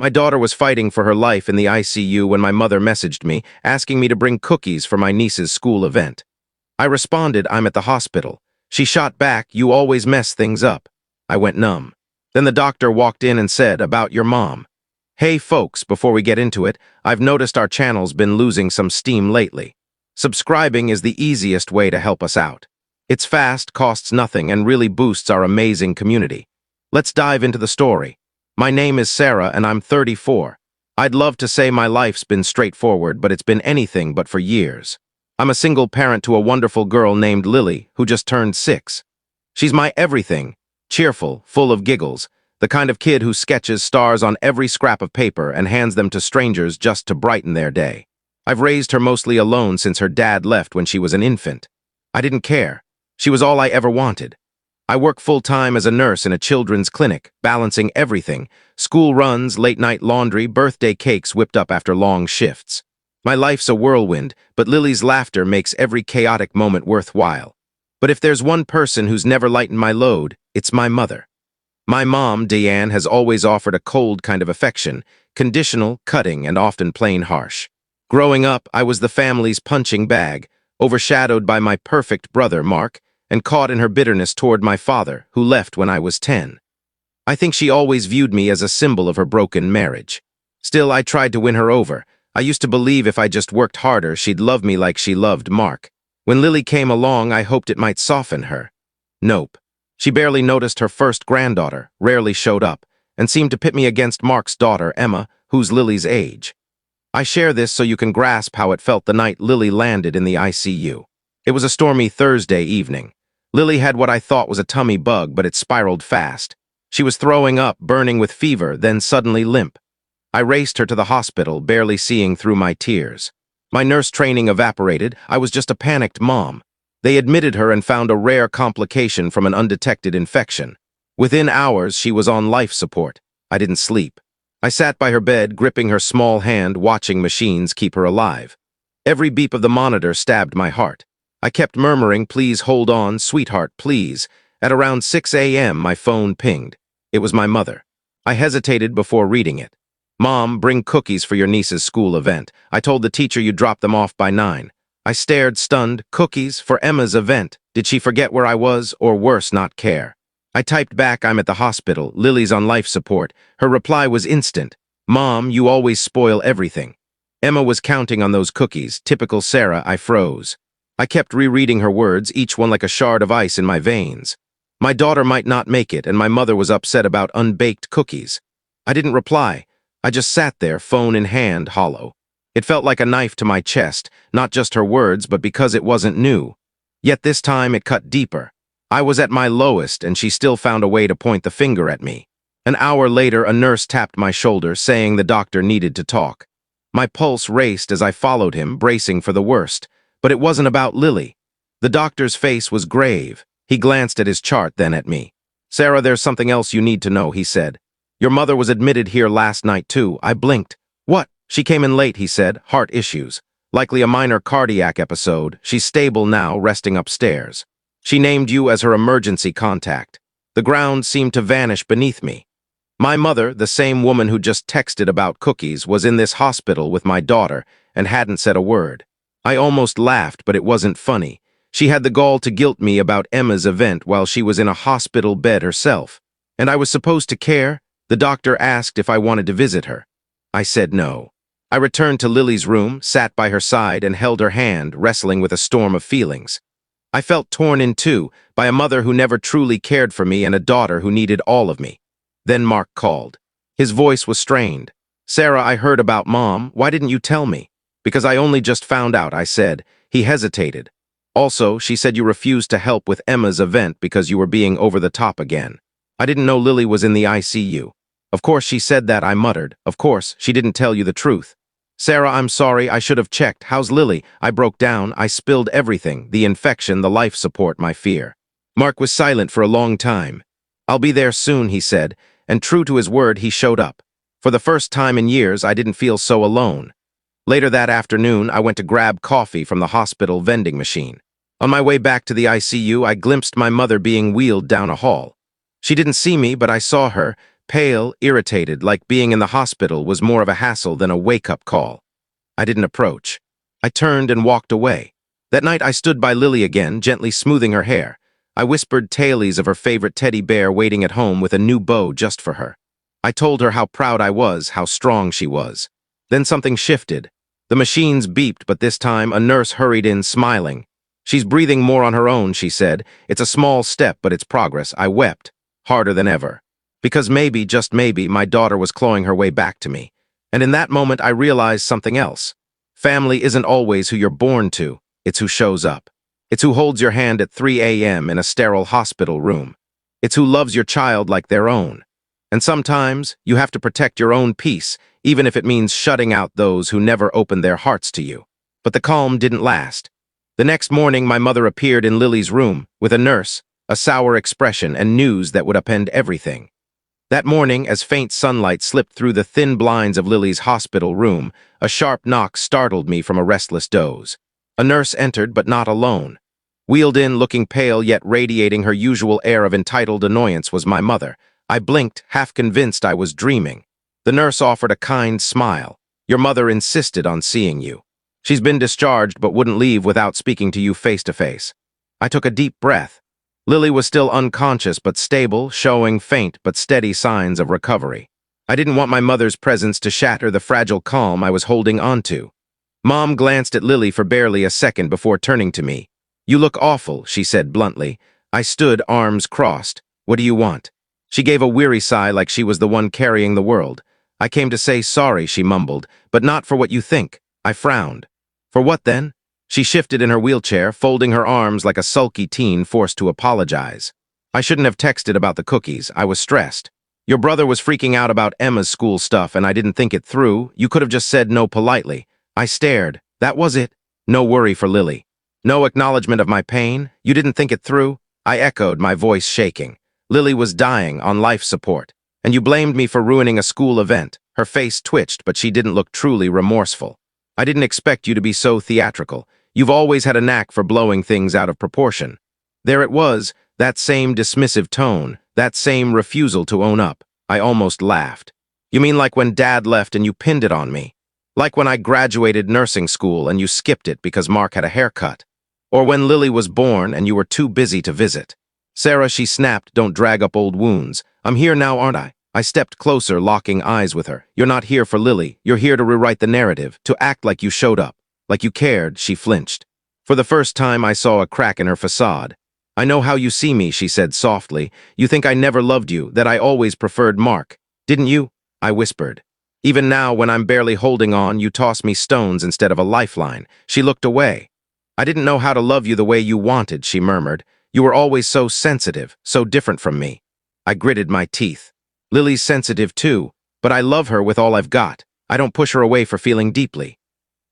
My daughter was fighting for her life in the ICU when my mother messaged me, asking me to bring cookies for my niece's school event. I responded, "I'm at the hospital." She shot back, "You always mess things up." I went numb. Then the doctor walked in and said, "About your mom." Hey folks, before we get into it, I've noticed our channel's been losing some steam lately. Subscribing is the easiest way to help us out. It's fast, costs nothing, and really boosts our amazing community. Let's dive into the story. My name is Sarah, and I'm 34. I'd love to say my life's been straightforward, but it's been anything but for years. I'm a single parent to a wonderful girl named Lily, who just turned 6. She's my everything, cheerful, full of giggles, the kind of kid who sketches stars on every scrap of paper and hands them to strangers just to brighten their day. I've raised her mostly alone since her dad left when she was an infant. I didn't care. She was all I ever wanted. I work full-time as a nurse in a children's clinic, balancing everything: school runs, late-night laundry, birthday cakes whipped up after long shifts. My life's a whirlwind, but Lily's laughter makes every chaotic moment worthwhile. But if there's one person who's never lightened my load, it's my mother. My mom, Deanne, has always offered a cold kind of affection, conditional, cutting, and often plain harsh. Growing up, I was the family's punching bag, overshadowed by my perfect brother, Mark, and caught in her bitterness toward my father, who left when I was 10. I think she always viewed me as a symbol of her broken marriage. Still, I tried to win her over. I used to believe if I just worked harder, she'd love me like she loved Mark. When Lily came along, I hoped it might soften her. Nope. She barely noticed her first granddaughter, rarely showed up, and seemed to pit me against Mark's daughter, Emma, who's Lily's age. I share this so you can grasp how it felt the night Lily landed in the ICU. It was a stormy Thursday evening. Lily had what I thought was a tummy bug, but it spiraled fast. She was throwing up, burning with fever, then suddenly limp. I raced her to the hospital, barely seeing through my tears. My nurse training evaporated. I was just a panicked mom. They admitted her and found a rare complication from an undetected infection. Within hours, she was on life support. I didn't sleep. I sat by her bed, gripping her small hand, watching machines keep her alive. Every beep of the monitor stabbed my heart. I kept murmuring, "Please hold on, sweetheart, please." At around 6 a.m., my phone pinged. It was my mother. I hesitated before reading it. "Mom, bring cookies for your niece's school event. I told the teacher you'd drop them off by 9. I stared, stunned. Cookies for Emma's event. Did she forget where I was, or worse, not care? I typed back, "I'm at the hospital. Lily's on life support." Her reply was instant. "Mom, you always spoil everything." Emma was counting on those cookies. Typical Sarah, I froze. I kept rereading her words, each one like a shard of ice in my veins. My daughter might not make it, and my mother was upset about unbaked cookies. I didn't reply. I just sat there, phone in hand, hollow. It felt like a knife to my chest, not just her words, but because it wasn't new. Yet this time it cut deeper. I was at my lowest, and she still found a way to point the finger at me. An hour later, a nurse tapped my shoulder, saying the doctor needed to talk. My pulse raced as I followed him, bracing for the worst. But it wasn't about Lily. The doctor's face was grave. He glanced at his chart, then at me. "Sarah, there's something else you need to know," he said. "Your mother was admitted here last night, too." I blinked. "What?" "She came in late," he said. "Heart issues. Likely a minor cardiac episode. She's stable now, resting upstairs. She named you as her emergency contact." The ground seemed to vanish beneath me. My mother, the same woman who just texted about cookies, was in this hospital with my daughter and hadn't said a word. I almost laughed, but it wasn't funny. She had the gall to guilt me about Emma's event while she was in a hospital bed herself. And I was supposed to care? The doctor asked if I wanted to visit her. I said no. I returned to Lily's room, sat by her side, and held her hand, wrestling with a storm of feelings. I felt torn in two, by a mother who never truly cared for me and a daughter who needed all of me. Then Mark called. His voice was strained. "Sarah, I heard about Mom. Why didn't you tell me?" "Because I only just found out," I said. He hesitated. "Also, she said you refused to help with Emma's event because you were being over the top again." "I didn't know Lily was in the ICU." "Of course she said that," I muttered. "Of course, she didn't tell you the truth." "Sarah, I'm sorry, I should have checked. How's Lily?" I broke down. I spilled everything: the infection, the life support, my fear. Mark was silent for a long time. "I'll be there soon," he said, and true to his word, he showed up. For the first time in years, I didn't feel so alone. Later that afternoon, I went to grab coffee from the hospital vending machine. On my way back to the ICU, I glimpsed my mother being wheeled down a hall. She didn't see me, but I saw her, pale, irritated, like being in the hospital was more of a hassle than a wake-up call. I didn't approach. I turned and walked away. That night I stood by Lily again, gently smoothing her hair. I whispered tales of her favorite teddy bear waiting at home with a new bow just for her. I told her how proud I was, how strong she was. Then something shifted. The machines beeped, but this time a nurse hurried in, smiling. "She's breathing more on her own," she said. "It's a small step, but it's progress." I wept, harder than ever. Because maybe, just maybe, my daughter was clawing her way back to me. And in that moment I realized something else. Family isn't always who you're born to, it's who shows up. It's who holds your hand at 3 a.m. in a sterile hospital room. It's who loves your child like their own. And sometimes you have to protect your own peace, even if it means shutting out those who never opened their hearts to you. But the calm didn't last. The next morning my mother appeared in Lily's room with a nurse, a sour expression, and news that would upend everything. That morning, as faint sunlight slipped through the thin blinds of Lily's hospital room, a sharp knock startled me from a restless doze. A nurse entered, but not alone. Wheeled in, looking pale yet radiating her usual air of entitled annoyance, was my mother. I blinked, half convinced I was dreaming. The nurse offered a kind smile. "Your mother insisted on seeing you. She's been discharged but wouldn't leave without speaking to you face to face." I took a deep breath. Lily was still unconscious but stable, showing faint but steady signs of recovery. I didn't want my mother's presence to shatter the fragile calm I was holding onto. Mom glanced at Lily for barely a second before turning to me. "You look awful," she said bluntly. I stood, arms crossed. "What do you want?" She gave a weary sigh like she was the one carrying the world. "I came to say sorry," she mumbled, "but not for what you think." I frowned. "For what then?" She shifted in her wheelchair, folding her arms like a sulky teen forced to apologize. "I shouldn't have texted about the cookies. I was stressed. Your brother was freaking out about Emma's school stuff and I didn't think it through. You could have just said no politely." I stared. "That was it? No worry for Lily. No acknowledgement of my pain? You didn't think it through?" I echoed, my voice shaking. "Lily was dying, on life support. And you blamed me for ruining a school event." Her face twitched, but she didn't look truly remorseful. "I didn't expect you to be so theatrical. You've always had a knack for blowing things out of proportion." There it was, that same dismissive tone, that same refusal to own up. I almost laughed. "You mean like when Dad left and you pinned it on me? Like when I graduated nursing school and you skipped it because Mark had a haircut? Or when Lily was born and you were too busy to visit?" "Sarah," she snapped, "don't drag up old wounds. I'm here now, aren't I?" I stepped closer, locking eyes with her. "You're not here for Lily. You're here to rewrite the narrative, to act like you showed up, like you cared." She flinched. For the first time, I saw a crack in her facade. "I know how you see me," she said softly. "You think I never loved you, that I always preferred Mark. Didn't you?" I whispered. "Even now, when I'm barely holding on, you toss me stones instead of a lifeline." She looked away. "I didn't know how to love you the way you wanted," she murmured. "You were always so sensitive, so different from me." I gritted my teeth. "Lily's sensitive too, but I love her with all I've got. I don't push her away for feeling deeply."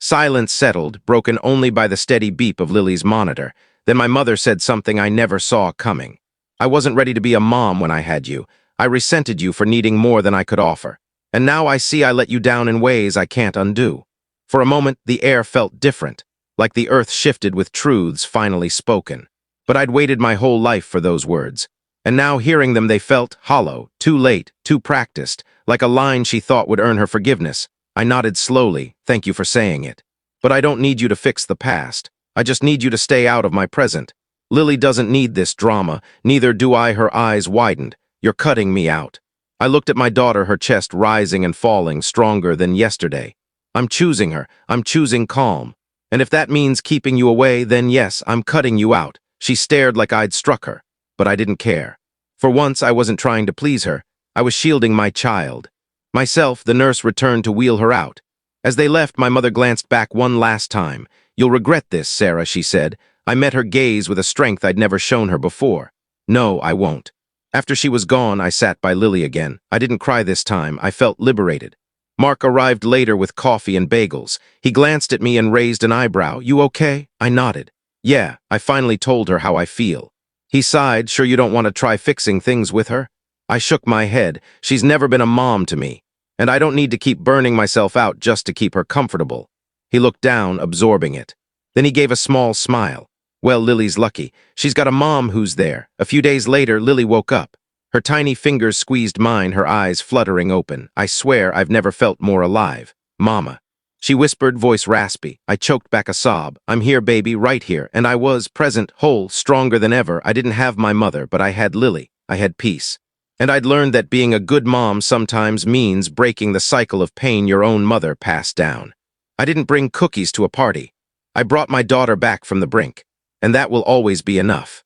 Silence settled, broken only by the steady beep of Lily's monitor. Then my mother said something I never saw coming. "I wasn't ready to be a mom when I had you. I resented you for needing more than I could offer. And now I see I let you down in ways I can't undo." For a moment, the air felt different, like the earth shifted with truths finally spoken. But I'd waited my whole life for those words. And now hearing them, they felt hollow, too late, too practiced, like a line she thought would earn her forgiveness. I nodded slowly. "Thank you for saying it. But I don't need you to fix the past. I just need you to stay out of my present. Lily doesn't need this drama, neither do I." Her eyes widened. "You're cutting me out." I looked at my daughter, her chest rising and falling, stronger than yesterday. "I'm choosing her. I'm choosing calm. And if that means keeping you away, then yes, I'm cutting you out." She stared like I'd struck her, but I didn't care. For once, I wasn't trying to please her. I was shielding my child. Myself, the nurse returned to wheel her out. As they left, my mother glanced back one last time. "You'll regret this, Sarah," she said. I met her gaze with a strength I'd never shown her before. "No, I won't." After she was gone, I sat by Lily again. I didn't cry this time. I felt liberated. Mark arrived later with coffee and bagels. He glanced at me and raised an eyebrow. "You okay?" I nodded. "Yeah," I finally told her how I feel. He sighed. "Sure you don't want to try fixing things with her?" I shook my head. "She's never been a mom to me. And I don't need to keep burning myself out just to keep her comfortable." He looked down, absorbing it. Then he gave a small smile. "Well, Lily's lucky. She's got a mom who's there." A few days later, Lily woke up. Her tiny fingers squeezed mine, her eyes fluttering open. I swear I've never felt more alive. Mama. She whispered, voice raspy. I choked back a sob. I'm here, baby, right here. And I was present, whole, stronger than ever. I didn't have my mother, but I had Lily. I had peace. And I'd learned that being a good mom sometimes means breaking the cycle of pain your own mother passed down. I didn't bring cookies to a party. I brought my daughter back from the brink. And that will always be enough.